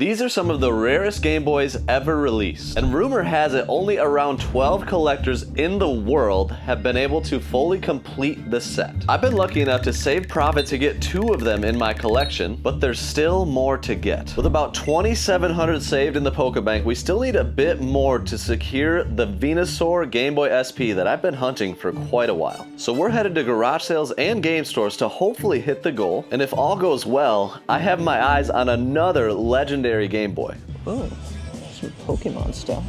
These are some of the rarest Game Boys ever released, and rumor has it only around 12 collectors in the world have been able to fully complete the set. I've been lucky enough to save profit to get 2 of them in my collection, but there's still more to get. With about 2,700 saved in the Pokebank, we still need a bit more to secure the Venusaur Game Boy SP that I've been hunting for quite a while. So we're headed to garage sales and game stores to hopefully hit the goal, and if all goes well, I have my eyes on another legendary Game Boy. Oh, some Pokemon stuff.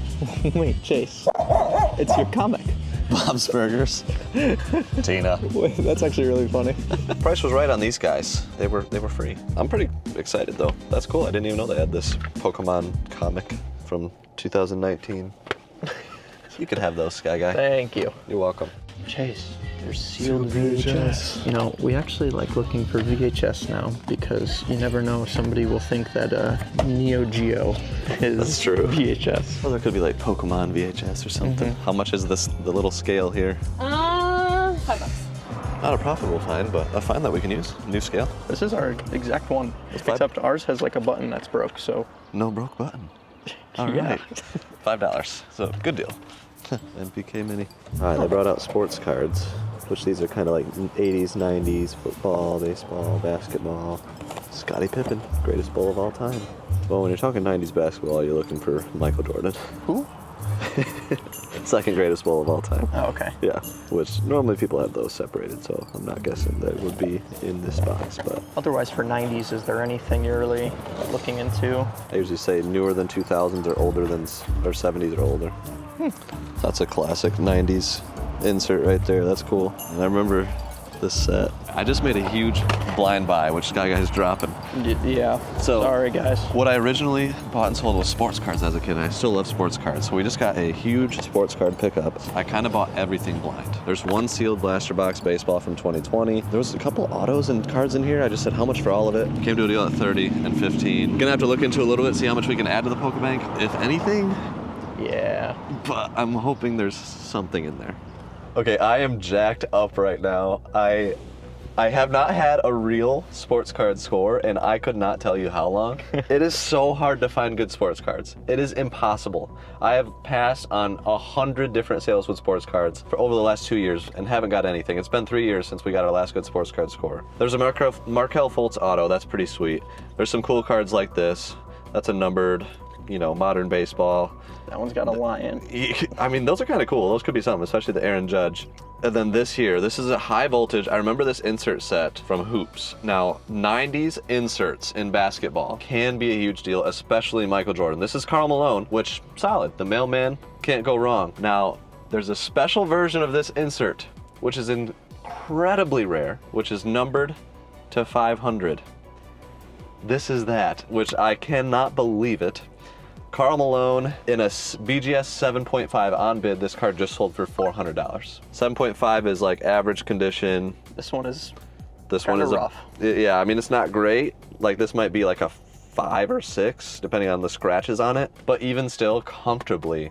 Wait, Chase, it's your comic. Bob's Burgers. Tina. Wait, that's actually really funny. Price was right on these guys. They were free. I'm pretty excited though. That's cool. I didn't even know they had this Pokemon comic from 2019. You could have those, Sky Guy. Thank you. You're welcome. Chase, they're sealed VHS. You know, we actually like looking for VHS now because you never know, somebody will think that Neo Geo is That's true. VHS. Well, there could be like Pokemon VHS or something. How much is this, the little scale here? $5. Not a profitable find, but a find that we can use. New scale. This is our exact one, except ours has like a button that's broke, so. No broke button. All Yeah. right. $5. So good deal. NPK Mini. All right, they brought out sports cards, which these are kind of like 80s, 90s, football, baseball, basketball. Scottie Pippen, greatest bull of all time. Well, when you're talking 90s basketball, you're looking for Michael Jordan. Who? Second greatest bull of all time. Oh, okay. Yeah, which normally people have those separated, so I'm not guessing that would be in this box, but. Otherwise, for 90s, is there anything you're really looking into? I usually say newer than 2000s or older than, or 70s or older. That's a classic 90s insert right there. That's cool. And I remember this set. I just made a huge blind buy, which Sky Guy's dropping. Yeah. So, sorry, guys. What I originally bought and sold was sports cards as a kid. I still love sports cards. So we just got a huge sports card pickup. I kind of bought everything blind. There's one sealed blaster box baseball from 2020. There was a couple autos and cards in here. I just said how much for all of it. Came to a deal at 30 and 15. Gonna have to look into a little bit, see how much we can add to the Pokebank, if anything. Yeah. But I'm hoping there's something in there. Okay, I am jacked up right now. I have not had a real sports card score, and I could not tell you how long. It is so hard to find good sports cards. It is impossible. I have passed on 100 different sales with sports cards for over the last 2 years and haven't got anything. It's been 3 years since we got our last good sports card score. There's a Markel Fultz auto. That's pretty sweet. There's some cool cards like this. That's a numbered, you know, modern baseball. That one's got a lion. I mean, those are kind of cool. Those could be something, especially the Aaron Judge. And then this here, this is a high voltage. I remember this insert set from Hoops. Now, 90s inserts in basketball can be a huge deal, especially Michael Jordan. This is Karl Malone, which, solid. The mailman, can't go wrong. Now, there's a special version of this insert, which is incredibly rare, which is numbered to 500. This is that, which I cannot believe it. Karl Malone in a BGS 7.5 on bid. This card just sold for $400. 7.5 is like average condition. This one is rough. Yeah, I mean, it's not great. Like this might be like a 5 or 6, depending on the scratches on it. But even still, comfortably,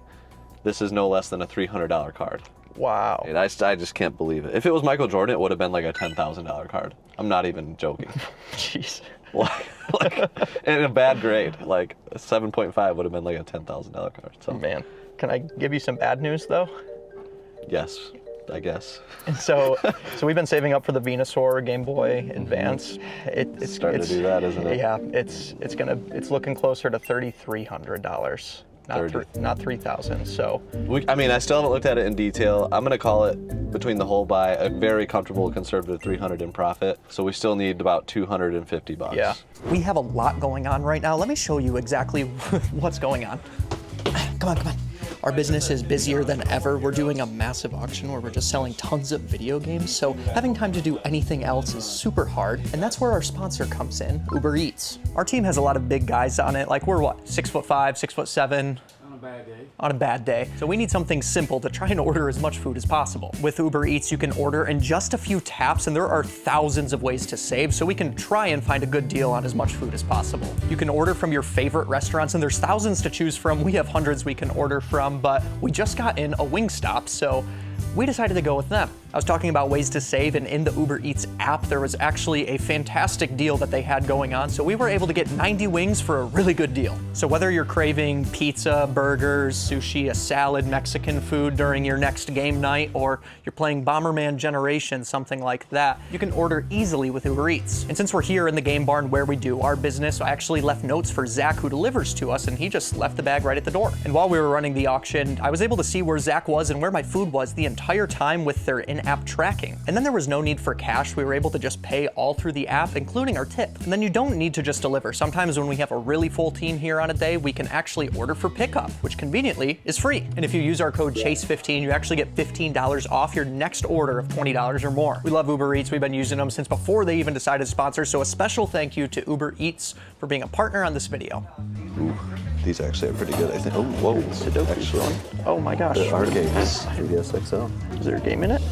this is no less than a $300 card. Wow. And I just can't believe it. If it was Michael Jordan, it would have been like a $10,000 card. I'm not even joking. Jeez. like in a bad grade, like a 7.5 would have been like a $10,000 card. So man, can I give you some bad news though? Yes, I guess. And so we've been saving up for the Venusaur Game Boy Advance. It's starting to do that, isn't it? Yeah, it's looking closer to $3,300. Not 3,000. So I mean, I still haven't looked at it in detail. I'm gonna call it between the whole buy a very comfortable conservative 300 in profit. So we still need about 250 bucks. yeah. We have a lot going on right now. Let me show you exactly what's going on. Come on. Our business is busier than ever. We're doing a massive auction where we're just selling tons of video games, so having time to do anything else is super hard, and that's where our sponsor comes in, Uber Eats. Our team has a lot of big guys on it, like we're what, 6'5", 6'7"? On a bad day. So we need something simple to try and order as much food as possible. With Uber Eats, you can order in just a few taps, and there are thousands of ways to save, so we can try and find a good deal on as much food as possible. You can order from your favorite restaurants, and there's thousands to choose from. We have hundreds we can order from, but we just got in a Wingstop, so we decided to go with them. I was talking about ways to save, and in the Uber Eats app, there was actually a fantastic deal that they had going on, so we were able to get 90 wings for a really good deal. So whether you're craving pizza, burgers, sushi, a salad, Mexican food during your next game night, or you're playing Bomberman Generation, something like that, you can order easily with Uber Eats. And since we're here in the Game Barn where we do our business, I actually left notes for Zach, who delivers to us, and he just left the bag right at the door. And while we were running the auction, I was able to see where Zach was and where my food was the entire time with their in-app tracking. And then there was no need for cash. We were able to just pay all through the app, including our tip. And then you don't need to just deliver. Sometimes when we have a really full team here on a day, we can actually order for pickup, which conveniently is free. And if you use our code CHASE15, you actually get $15 off your next order of $20 or more. We love Uber Eats. We've been using them since before they even decided to sponsor, so a special thank you to Uber Eats for being a partner on this video. Ooh, these actually are pretty good, I think. Oh, whoa. Sudoku's Actually, going. Oh my gosh. there are games. 3DS XL. Is there a game in it?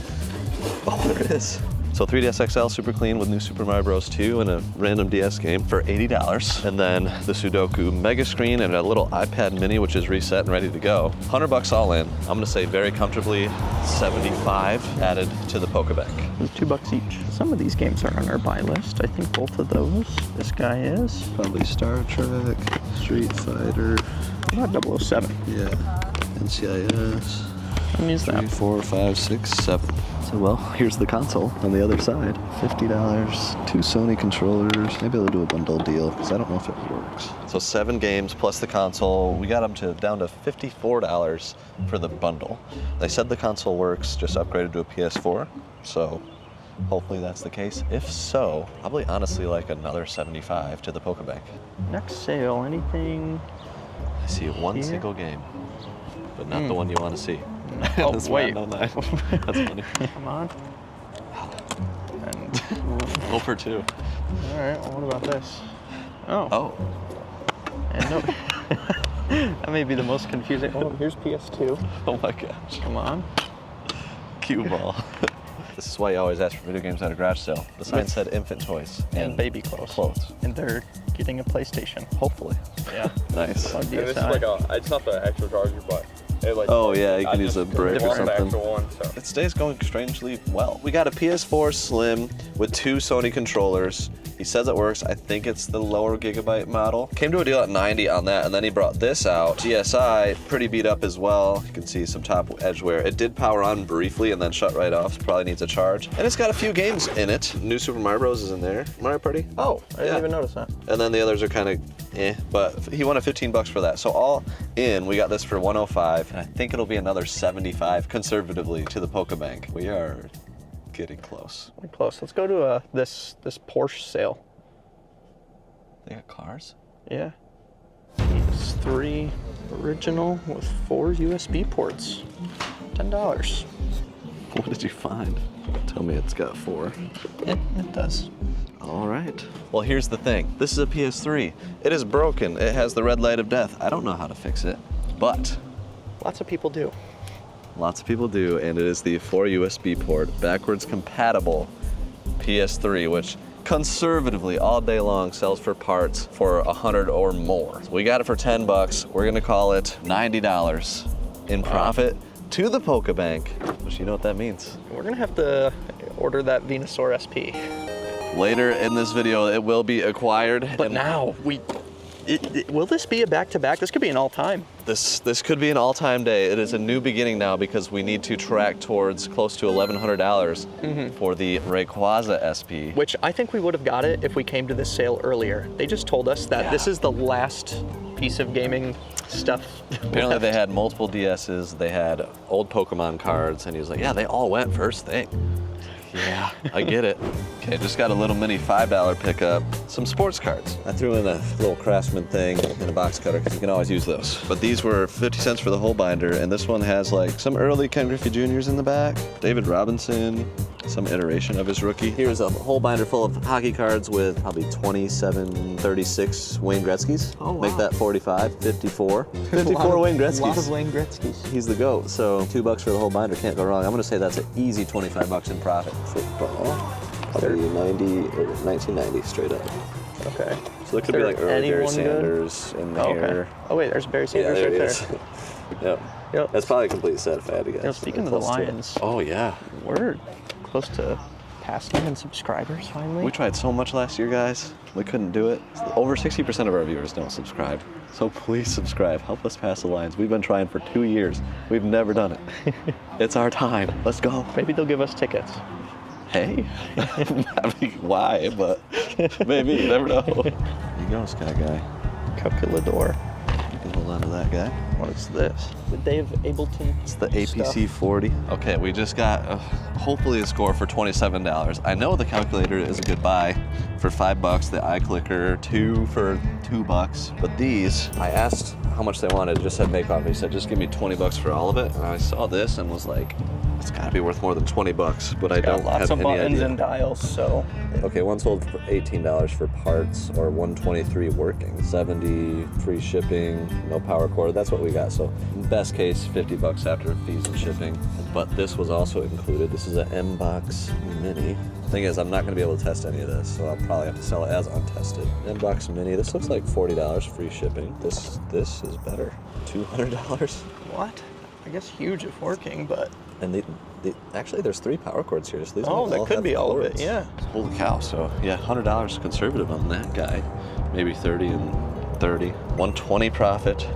Oh, there it is. So 3DS XL super clean with new Super Mario Bros. 2 and a random DS game for $80. And then the Sudoku Mega Screen and a little iPad mini, which is reset and ready to go. $100 all in. I'm gonna say very comfortably 75 added to the Pokebank. It's $2 each. Some of these games are on our buy list. I think both of those. This guy is. Probably Star Trek, Street Fighter. Not 007. Yeah. NCIS. How many is 3, that? 4, 5, 6, 7. So well, here's the console on the other side. $50, 2 Sony controllers. Maybe they'll do a bundle deal because I don't know if it works. So 7 games plus the console. We got them down to $54 for the bundle. They said the console works, just upgraded to a PS4. So hopefully that's the case. If so, probably honestly like another 75 to the Pokebank. Next sale, anything? I see one Here? single game, but not the one you want to see. Oh, That's wait. Madden 09. That's funny. Come on. And, 0 for 2. all right, well, what about this? Oh. Oh, And no. That may be the most confusing. Oh, here's PS2. oh my gosh. Come on. Cue ball. This is why you always ask for video games at a garage sale. The sign said infant toys And baby clothes. clothes. And they're getting a PlayStation. Hopefully. Yeah. Nice. On And this is DSi. like it's not the actual charger, but it like. Oh, yeah, you can use just a brick or want the something. actual one, so. It stays going strangely well. We got a PS4 Slim with 2 Sony controllers. He says it works. I think it's the lower gigabyte model. Came to a deal at 90 on that, and then he brought this out. GSI, pretty beat up as well. You can see some top edge wear. It did power on briefly and then shut right off, so probably needs a charge. And it's got a few games in it. New Super Mario Bros. Is in there. Mario Party. Oh, I didn't Yeah. even notice that. And then the others are kind of but he wanted $15 for that. So all in, we got this for 105, and I think it'll be another 75 conservatively to the Pokebank. We are getting close. We're close. Let's go to this Porsche sale. They got cars? Yeah. PS3 original with 4 USB ports. $10. What did you find? Tell me it's got 4. It does. All right. Well, here's the thing. This is a PS3. It is broken. It has the red light of death. I don't know how to fix it, but Lots of people do. lots of people do, and it is the 4 USB port, backwards compatible PS3, which conservatively all day long sells for parts for 100 or more. We got it for 10 bucks. We're gonna call it $90 in profit to the Pokebank, which you know what that means. We're gonna have to order that Venusaur SP. Later in this video, it will be acquired. But and now, will this be a back-to-back? This could be an all-time. This could be an all-time day. It is a new beginning now because we need to track towards close to $1,100 for the Rayquaza SP. Which I think we would have got it if we came to this sale earlier. They just told us that this is the last piece of gaming stuff. Apparently they had multiple DSs, they had old Pokemon cards, and he was like, yeah, they all went first thing. Yeah, I get it. Okay, just got a little mini $5 pickup, some sports cards. I threw in a little Craftsman thing and a box cutter because you can always use those. But these were 50 cents for the whole binder, and this one has like some early Ken Griffey Jr.'s in the back, David Robinson, some iteration of his rookie. Here's a whole binder full of hockey cards with probably 27, 36 Wayne Gretzky's. Oh, wow. Make that 45, 54. 54 Wayne Gretzky's. A lot of Wayne Gretzky's. He's the GOAT, so $2 for the whole binder, can't go wrong. I'm gonna say that's an easy 25 bucks in profit. Football. Probably 90 or 1990 straight up. Okay. So there could be like early Barry Sanders in there. Oh, okay. Oh wait, there's Barry Yeah, Sanders there right it there. is. Yep. Yep. That's probably a complete set if I had to guess. You know, speaking of the Close to it. Lions, Oh yeah. we're close to passing in subscribers finally. We tried so much last year, guys. We couldn't do it. Over 60% of our viewers don't subscribe. So please subscribe. Help us pass the lines. We've been trying for 2 years. We've never done it. It's our time. Let's go. Maybe they'll give us tickets. Hey. I mean, why? But maybe. You never know. There you go, Sky Guy. Calculador. You can hold on to that guy. What is this? The Dave Ableton. It's the APC 40. Okay, we just got hopefully a score for $27. I know the calculator is a good buy for $5. The iClicker 2 for $2. But these, I asked how much they wanted. It just said make offer. He said just give me $20 for all of it. And I saw this and was like, it's got to be worth more than $20. But I don't Lots have of any buttons idea. and dials, so. Okay, one sold for $18 for parts, or $123 working, $70 free shipping, no power cord. That's what we got. So best case, $50 after fees and shipping. But this was also included. This is an M-Box Mini. Thing is, I'm not going to be able to test any of this, so I'll probably have to sell it as untested. M-Box Mini. This looks like $40 free shipping. This is better. $200. What? I guess huge if working, but. And actually, there's 3 power cords here. So these Oh, might that all could have be all of it, cords. yeah. Holy cow! So yeah, $100 conservative on that guy. Maybe 30 and 30. 120 profit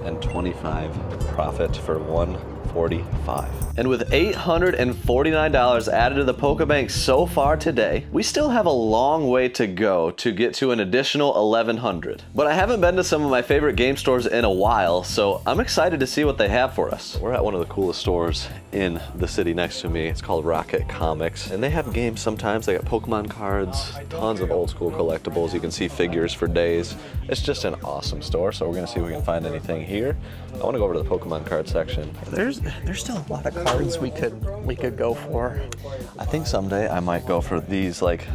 and 25 profit for 145. And with $849 added to the Pokebank so far today, we still have a long way to go to get to an additional 1,100. But I haven't been to some of my favorite game stores in a while, so I'm excited to see what they have for us. We're at one of the coolest stores in the city next to me. It's called Rocket Comics, and they have games sometimes. They got Pokemon cards, tons of old school collectibles. You can see figures for days. It's just an awesome store, so we're gonna see if we can find anything here. I wanna go over to the Pokemon card section. There's still a lot of cards we could go for. I think someday I might go for these like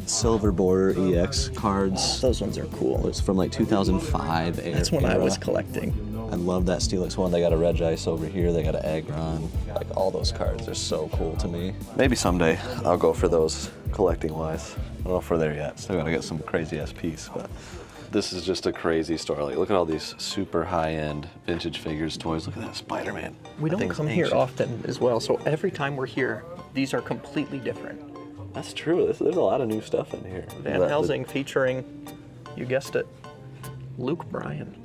silver border EX cards. Those ones are cool. It's from like 2005. That's when I was collecting. I love that Steelix one. They got a Regice over here. They got an Aggron. Like all those cards are so cool to me. Maybe someday I'll go for those collecting wise. I don't know if we're there yet. Still gotta get some crazy ass piece, but this is just a crazy store. Like look at all these super high-end vintage figures, toys. Look at that Spider-Man. We That don't thing's come here ancient. often as well, so every time we're here, these are completely different. That's true. There's a lot of new stuff in here. Van Helsing featuring, you guessed it, Luke Bryan.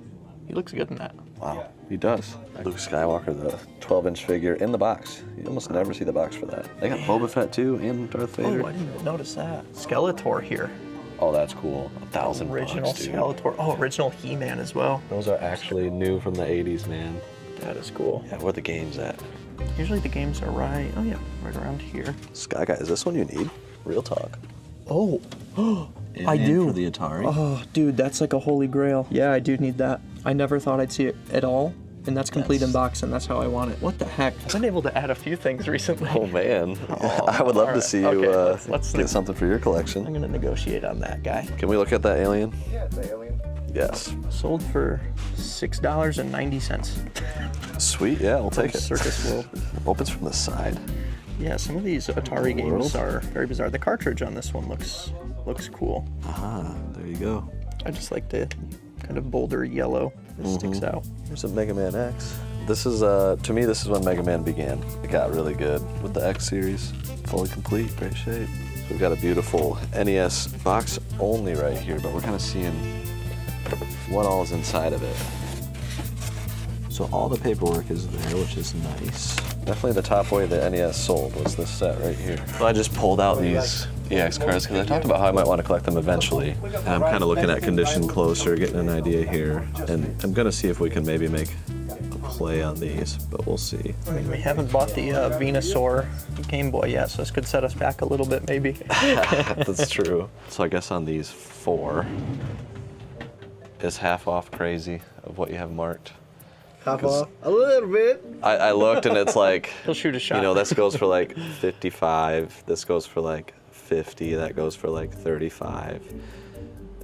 He looks good in that. Wow, he does. Luke Skywalker, the 12-inch figure in the box. You almost never see the box for that. They got Boba Fett too, and Darth Vader. Oh, I didn't even notice that. Skeletor here. Oh, that's cool. $1,000 Original dude. Skeletor. Oh, original He-Man as well. Those are actually new from the 80s, man. That is cool. Yeah, where the game's at. Usually the games are right, oh yeah, right around here. Sky Guy, is this one you need? Real talk. Oh, I Ant-Man do. For the Atari. Oh, dude, that's like a holy grail. Yeah, I do need that. I never thought I'd see it at all, and that's complete in box, and that's how I want it. What the heck? I've been able to add a few things recently. Oh man, Oh, I would love to alright. see you Okay, let's get something for your I'm collection. gonna negotiate on that guy. Can we look at that alien? Yeah, it's an alien. Yes. Sold for $6.90. Sweet, yeah, we'll take it. Circus World. Opens from the side. Yeah, some of these Atari games are very bizarre. The cartridge on this one looks cool. Ah, there you go. I just like the kind of bolder yellow that sticks out. There's a Mega Man X. This is, to me, this is when Mega Man began. It got really good with the X series. Fully complete, great shape. So we've got a beautiful NES box only right here, but we're kind of seeing what all is inside of it. So all the paperwork is there, which is nice. Definitely the top way the NES sold was this set right here. So I just pulled out these EX cards because I talked about how I might want to collect them eventually. And I'm kind of looking at condition closer, getting an idea here. And I'm going to see if we can maybe make a play on these, but we'll see. I mean, we haven't bought the Venusaur Game Boy yet, so this could set us back a little bit, maybe. That's true. So I guess on these 4, is half off crazy of what you have marked? Half off? A little bit. I looked and it's like, He'll shoot a shot. you know, this goes for like 55, this goes for like 50, that goes for like 35.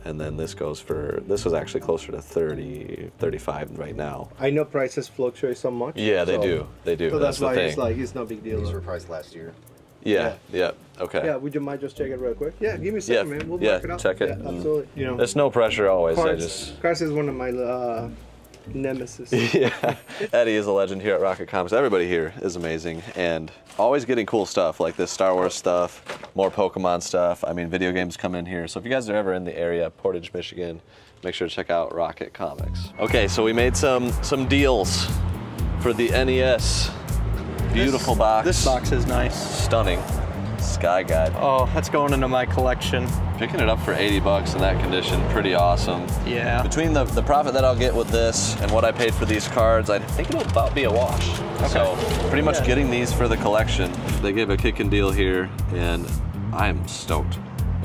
And then this goes for, this was actually closer to 30, 35 right now. I know prices fluctuate so much. Yeah, they do. They do. So that's the why thing. it's like, it's no big deal. These were priced last year. Yeah. Okay. Yeah, we might just check it real quick. Yeah, give me a second, man. We'll mark it up. check it. Yeah, absolutely. You know, There's no pressure always. Cards is one of my nemesis. Yeah, Eddie is a legend here at Rocket Comics. Everybody here is amazing and always getting cool stuff like this Star Wars stuff, more Pokemon stuff. I mean, video games come in here. So if you guys are ever in the area, Portage, Michigan, make sure to check out Rocket Comics. Okay, so we made some deals for the NES. Beautiful box. This box is nice. Stunning. Sky Guide. Oh, that's going into my collection. Picking it up for 80 bucks in that condition, pretty awesome. Yeah. Between the profit that I'll get with this and what I paid for these cards, I think it'll about be a wash. Okay. So pretty much getting these for the collection. They gave a kicking deal here and I'm stoked.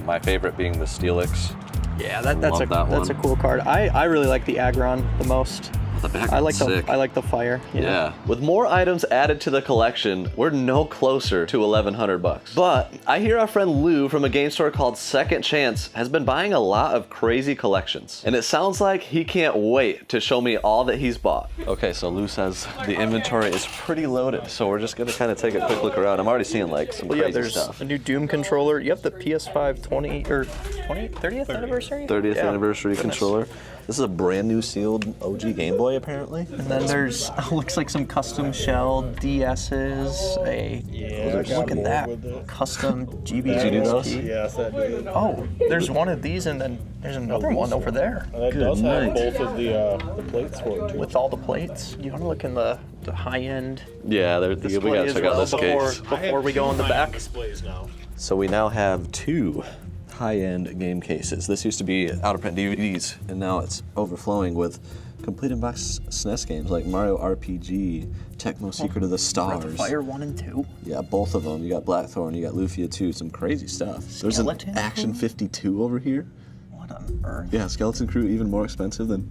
My favorite being the Steelix. Yeah, that's Love that a one. cool card. I really like the Aggron the most. The back I like sick. I like the fire. Yeah. With more items added to the collection, we're no closer to 1,100 bucks. But I hear our friend Lou from a game store called Second Chance has been buying a lot of crazy collections. And it sounds like he can't wait to show me all that he's bought. Okay, so Lou says the inventory is pretty loaded. So we're just gonna kind of take a quick look around. I'm already seeing like some crazy there's stuff. a new Doom controller. You have the PS5 30th anniversary? 30th Yeah. anniversary Goodness. controller. This is a brand new sealed OG Game Boy apparently. And then there's looks like some custom shell DS's. Look at that custom GB. Did you do those? Yes, that did. Oh, there's one of these, and then there's another one over there That does have both of the plates for it too. with all the plates. You want to look in the high end Yeah, we display gotta as check well out this case. before we go in the back. Displays now. So we now have two high-end game cases. This used to be out-of-print DVDs, and now it's overflowing with complete in-box SNES games like Mario RPG, Tecmo Secret of the Stars. Fire 1 and 2. Yeah, both of them. You got Blackthorn, you got Lufia 2, some crazy stuff. There's an Skeleton Action 52 over here. What on earth? Yeah, Skeleton Crew even more expensive than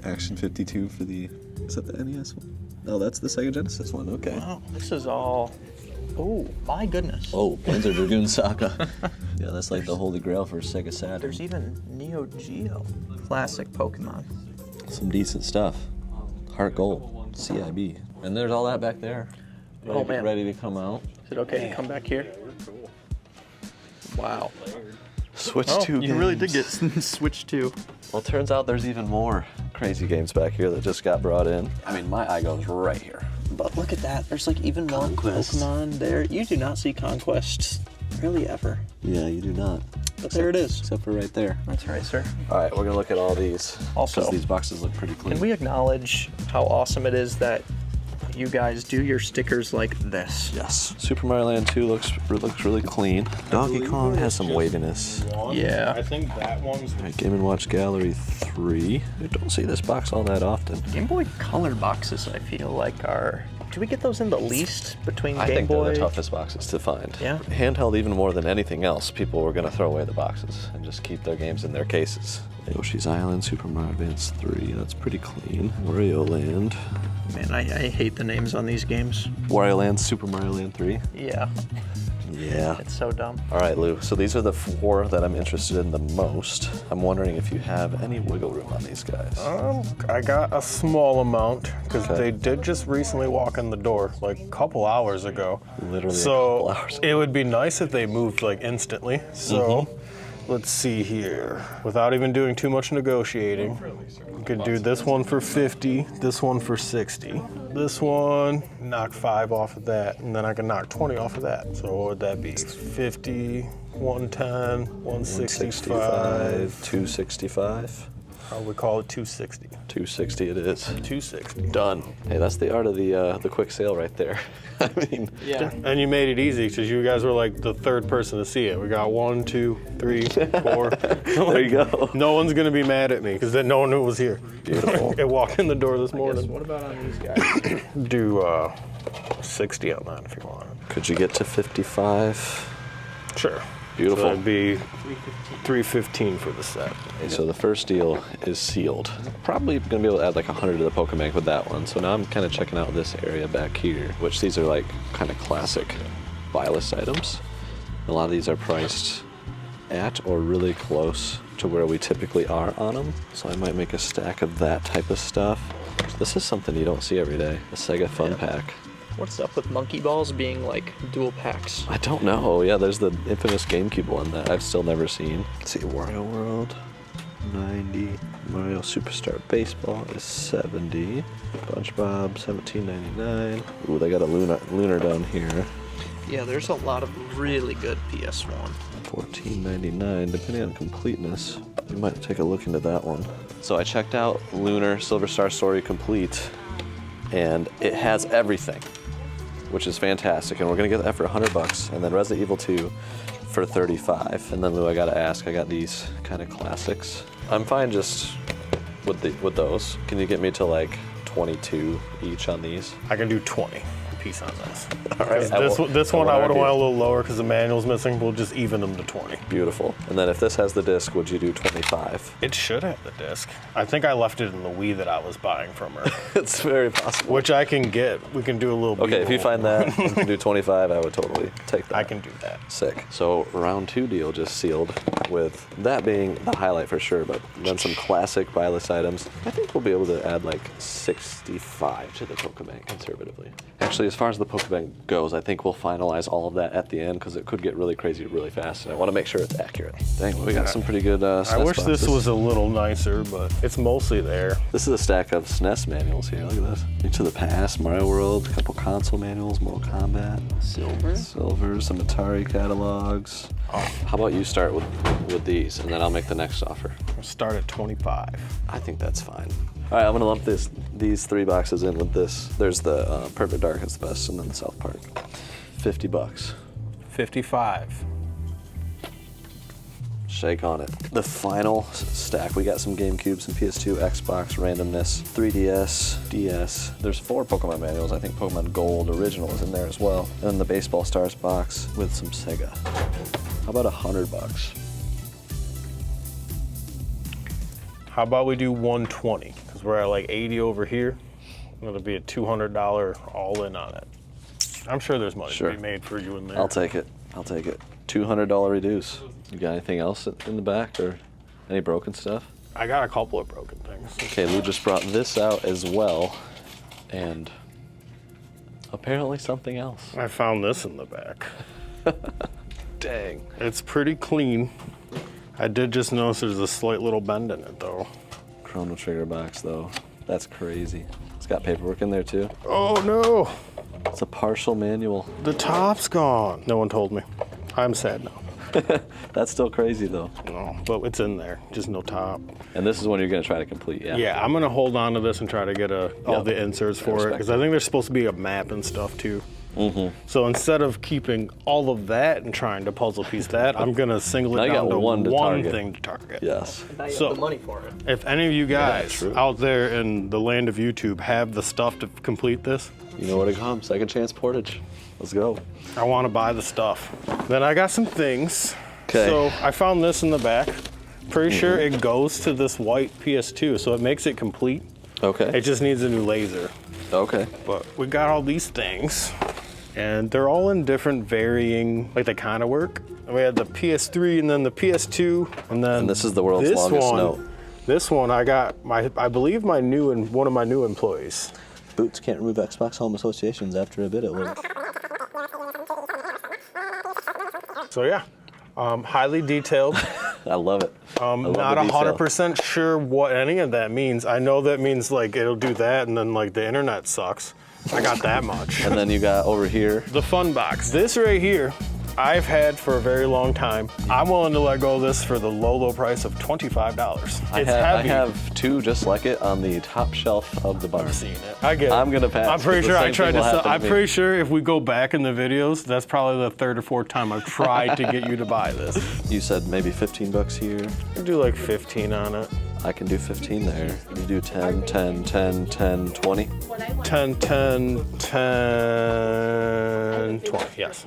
Action 52 for the, is that the NES one? No, that's the Sega Genesis one, okay. Wow, this is all. Oh my goodness. Oh, Panzer Dragoon Saga. Yeah, that's like the holy grail for Sega Saturn. There's even Neo Geo. Classic Pokemon. Some decent stuff. Heart Gold, CIB. And there's all that back there. Oh, man. Ready to come out. Is it okay to come back here? Wow. Switch Oh, 2 you really did get Switch 2. Well, turns out there's even more crazy games back here that just got brought in. I mean, my eye goes right here. But look at that. There's like even more Conquest. Pokemon there. You do not see Conquest really ever. Yeah, you do not. But there it is. Except for right there. That's right, sir. All right, we're gonna look at all these. Also, 'cause these boxes look pretty clean. Can we acknowledge how awesome it is that you guys do your stickers like this? Yes. Super Mario Land 2 looks really clean. Donkey Kong has some waviness. Yeah. I think that one's. All right, Game & Watch Gallery 3. You don't see this box all that often. Game Boy Color boxes, I feel like are. Do we get those in the least between I Game think Boy? they're the toughest boxes to find. Yeah. Handheld, even more than anything else, people were going to throw away the boxes and just keep their games in their cases. Yoshi's Island, Super Mario Advance 3, that's pretty clean. Wario Land. Man, I hate the names on these games. Wario Land, Super Mario Land 3. Yeah, Yeah. it's so dumb. All right, Lou, so these are the 4 that I'm interested in the most. I'm wondering if you have any wiggle room on these guys. I got a small amount because Okay. they did just recently walk in the door like a couple hours ago. Literally a So couple hours. it would be nice if they moved like instantly. So let's see here. Without even doing too much negotiating, we could do this one for 50, this one for 60. This one, knock 5 off of that, and then I can knock 20 off of that. So what would that be? 50, 110, 165. 265. I would call it 260. 260 it is. 260. Done. Hey, that's the art of the quick sale right there. I mean, Yeah. And you made it easy because you guys were like the third person to see it. We got 1, 2, 3, 4. there you go. No one's gonna be mad at me because then no one knew it was here. Beautiful. I walked in the door this morning. What about on these guys? Do 60 on that if you want. Could you get to 55? Sure. Beautiful. So that'd be 315 for the set. Okay, so the first deal is sealed. Probably gonna be able to add like 100 to the Pokebank with that one. So now I'm kind of checking out this area back here, which these are like kind of classic buy list items. A lot of these are priced at or really close to where we typically are on them. So I might make a stack of that type of stuff. This is something you don't see every day. A Sega Fun Pack. What's up with monkey balls being like dual packs? I don't know. Yeah, there's the infamous GameCube one that I've still never seen. Let's see, Wario World, 90. Mario Superstar Baseball is 70. SpongeBob, $17.99. Ooh, they got a lunar down here. Yeah, there's a lot of really good PS1. $14.99, depending on completeness. You might take a look into that one. So I checked out Lunar Silver Star Story Complete, and it has everything, which is fantastic. And we're gonna get that for $100, and then Resident Evil 2 for $35. And then Lou, I gotta ask, I got these kind of classics. I'm fine just with those. Can you get me to like 22 each on these? I can do 20 piece on this. All right. This one I would have went a little lower because the manual's missing. We'll just even them to 20. Beautiful. And then if this has the disc, would you do 25? It should have the disc. I think I left it in the Wii that I was buying from her. It's very possible. Which I can get. We can do a little Okay, if you find that, you can do 25, I would totally take that. I can do that. Sick. So round 2 deal just sealed, with that being the highlight for sure, but then some classic buy list items. I think we'll be able to add like 65 to the Pokebank conservatively. Actually, as far as the Pokebank goes, I think we'll finalize all of that at the end because it could get really crazy really fast, and I want to make sure it's accurate. Dang, we got some pretty good SNES I wish boxes. this was a little nicer, but it's mostly there. This is a stack of SNES manuals here. Look at this. Into the Past, Mario World, a couple console manuals, Mortal Kombat. Silver, some Atari catalogs. How about you start with these, and then I'll make the next offer. We'll start at 25. I think that's fine. All right, I'm gonna lump these 3 boxes in with this. There's the Perfect Dark is the best, and then the South Park. $50. 55. Shake on it. The final stack, we got some GameCube, some PS2, Xbox, randomness, 3DS, DS. There's 4 Pokemon manuals. I think Pokemon Gold Original is in there as well. And then the Baseball Stars box with some Sega. How about $100? How about we do 120? Because we're at like 80 over here. It'll be a $200 all in on it. I'm sure there's money to be made for you in there. I'll take it. $200 reduce. You got anything else in the back, or any broken stuff? I got a couple of broken things. Okay, Lou just brought this out as well, and apparently something else. I found this in the back. Dang. It's pretty clean. I did just notice there's a slight little bend in it though. Chrono Trigger box though. That's crazy. It's got paperwork in there too. Oh no! It's a partial manual. The top's gone. No one told me. I'm sad now. That's still crazy though. No, but it's in there. Just no top. And this is one you're gonna try to complete, yeah? Yeah, I'm gonna hold on to this and try to get all the inserts for it, because I think there's supposed to be a map and stuff too. Mm-hmm. So instead of keeping all of that and trying to puzzle piece that, I'm gonna single it down to one thing to target. Yes. Now you So- have the money for it. If any of you guys true. out there in the land of YouTube have the stuff to complete this, You know where to come. Second chance portage. Let's go. I want to buy the stuff. Then I got some things. 'Kay. So I found this in the back. Pretty sure it goes to this white PS2, so it makes it complete. Okay. It just needs a new laser. Okay. But we got all these things, and they're all in different varying, like they kind of work. And we had the PS3 and then the PS2, and then And this is the world's this longest one, note. This one I got I believe one of my new employees. Boots can't remove Xbox Home Associations after a bit at work. So yeah, highly detailed. I love it. Not 100% sure what any of that means. I know that means like it'll do that, and then like the internet sucks. I got that much. And then you got over here. The fun box. This right here, I've had for a very long time. I'm willing to let go of this for the low price of $25. It's I heavy. have 2 just like it on the top shelf of the bar. I've seen it. I get it. I'm gonna pass. I'm pretty The sure I same tried thing to will sell. happen I'm me. pretty sure if we go back in the videos, that's probably the 3rd or 4th time I've tried to get you to buy this. You said maybe $15 here. I'll do like 15 on it. I can do 15 there. You do 10, 10, 10, 10, 20. 10, 10, 10, 20, yes.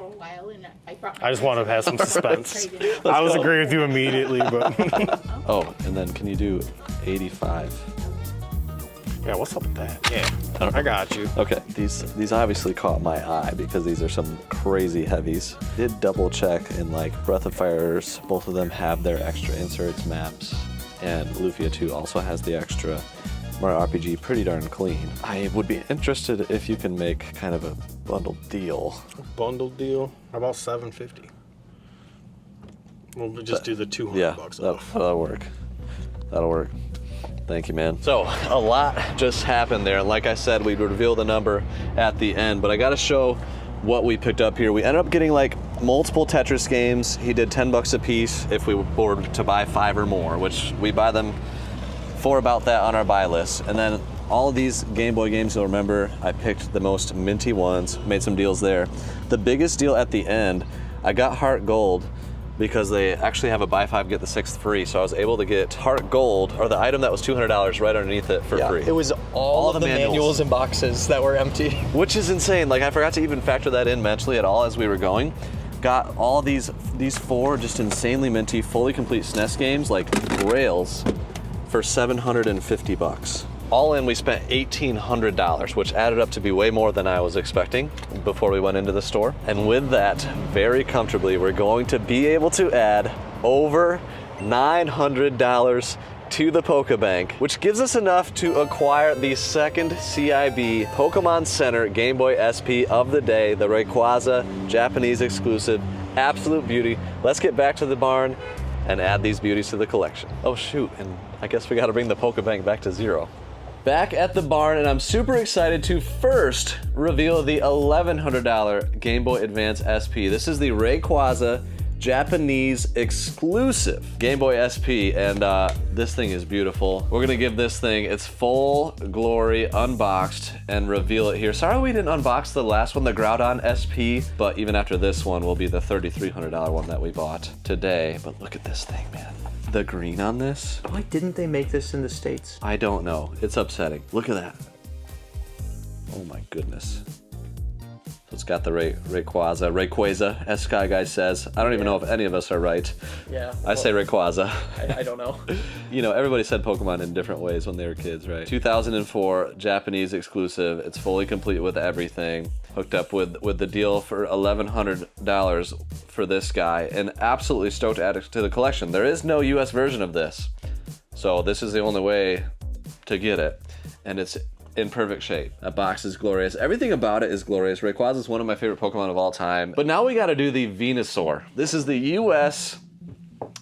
I just want to have some suspense. I was agreeing with you immediately, but Oh, and then can you do 85? yeah, what's up with that? Yeah, I got you. Okay, these obviously caught my eye because these are some crazy heavies. Did double check in like Breath of Fire's, both of them have their extra inserts, maps, and Lufia 2 also has the extra Mario RPG pretty darn clean. I would be interested if you can make kind of a bundled deal. Bundle deal. How about $750? We'll just do the 200 bucks off. That'll work. That'll work. Thank you, man. So a lot just happened there. Like I said, we'd reveal the number at the end, but I gotta show what we picked up here. We ended up getting like multiple Tetris games. He did 10 bucks a piece if we were to buy 5 or more, which we buy them for about that on our buy list. And then all of these Game Boy games, you'll remember, I picked the most minty ones, made some deals there. The biggest deal at the end, I got Heart Gold because they actually have a buy 5, get the 6th free. So I was able to get Heart Gold, or the item that was $200 right underneath it for free. It was all of the manuals and boxes that were empty. Which is insane. Like, I forgot to even factor that in mentally at all as we were going. Got all these 4 just insanely minty, fully complete SNES games, like Rails, for $750. All in, we spent $1,800, which added up to be way more than I was expecting before we went into the store. And with that, very comfortably, we're going to be able to add over $900 to the Pokebank, which gives us enough to acquire the second CIB Pokemon Center Game Boy SP of the day, the Rayquaza Japanese exclusive. Absolute beauty. Let's get back to the barn and add these beauties to the collection. Oh shoot, and I guess we gotta bring the Pokebank back to 0. Back at the barn, and I'm super excited to first reveal the $1,100 Game Boy Advance SP. This is the Rayquaza Japanese exclusive Game Boy SP, and this thing is beautiful. We're gonna give this thing its full glory unboxed and reveal it here. Sorry we didn't unbox the last one, the Groudon SP, but even after this one will be the $3,300 one that we bought today. But look at this thing, man. The green on this. Why didn't they make this in the States? I don't know. It's upsetting. Look at that. Oh my goodness. So it's got the Rayquaza, as Sky Guy says. I don't even know if any of us are right. Yeah. I say Rayquaza. I don't know. You know, everybody said Pokemon in different ways when they were kids, right? 2004, Japanese exclusive. It's fully complete with everything. Hooked up with the deal for $1,100 for this guy, and absolutely stoked to add it to the collection. There is no US version of this, so this is the only way to get it, and it's in perfect shape. That box is glorious. Everything about it is glorious. Rayquaza is one of my favorite Pokemon of all time. But now we gotta do the Venusaur. This is the US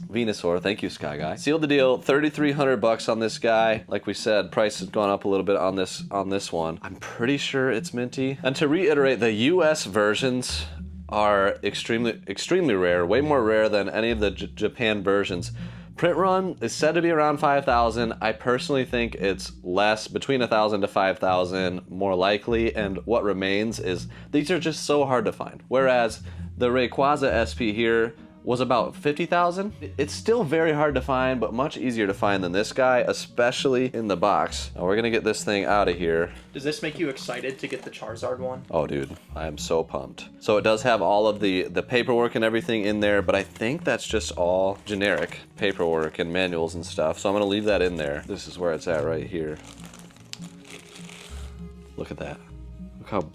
Venusaur. Thank you, Sky Guy. Sealed the deal, $3,300 on this guy. Like we said, price has gone up a little bit on this one. I'm pretty sure it's minty. And to reiterate, the US versions are extremely rare, way more rare than any of the Japan versions. Print run is said to be around 5,000. I personally think it's less, between 1,000 to 5,000 more likely, and what remains is these are just so hard to find. Whereas the Rayquaza SP here was about 50,000. It's still very hard to find, but much easier to find than this guy, especially in the box. Now we're gonna get this thing out of here. Does this make you excited to get the Charizard one? Oh dude, I am so pumped. So it does have all of the paperwork and everything in there, but I think that's just all generic paperwork and manuals and stuff. So I'm gonna leave that in there. This is where it's at right here. Look at that. Look how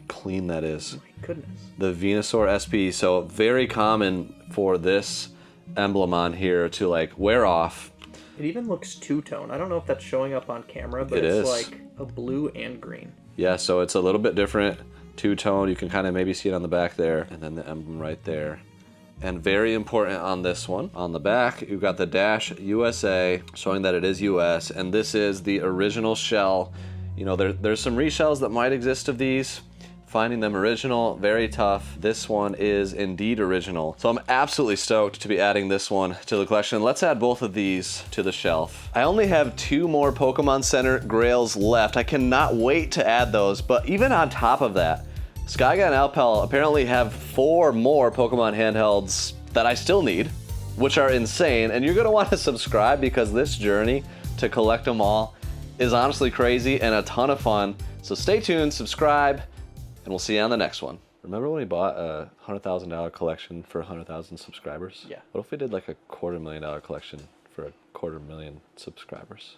clean that is. Oh my goodness. The Venusaur SP, so very common for this emblem on here to like wear off. It even looks two-tone. I don't know if that's showing up on camera, but it's like a blue and green. Yeah, so it's a little bit different, two-tone. You can kind of maybe see it on the back there, and then the emblem right there. And very important on this one, on the back, you've got the dash USA, showing that it is US, and this is the original shell. You know, there's some reshells that might exist of these. Finding them original, very tough. This one is indeed original. So I'm absolutely stoked to be adding this one to the collection. Let's add both of these to the shelf. I only have 2 more Pokemon Center Grails left. I cannot wait to add those, but even on top of that, Sky Guy and Alpel apparently have 4 more Pokemon handhelds that I still need, which are insane, and you're gonna wanna subscribe because this journey to collect them all is honestly crazy and a ton of fun. So stay tuned, subscribe, and we'll see you on the next one. Remember when we bought a $100,000 collection for 100,000 subscribers? Yeah. What if we did like a $250,000 collection for a 250,000 subscribers?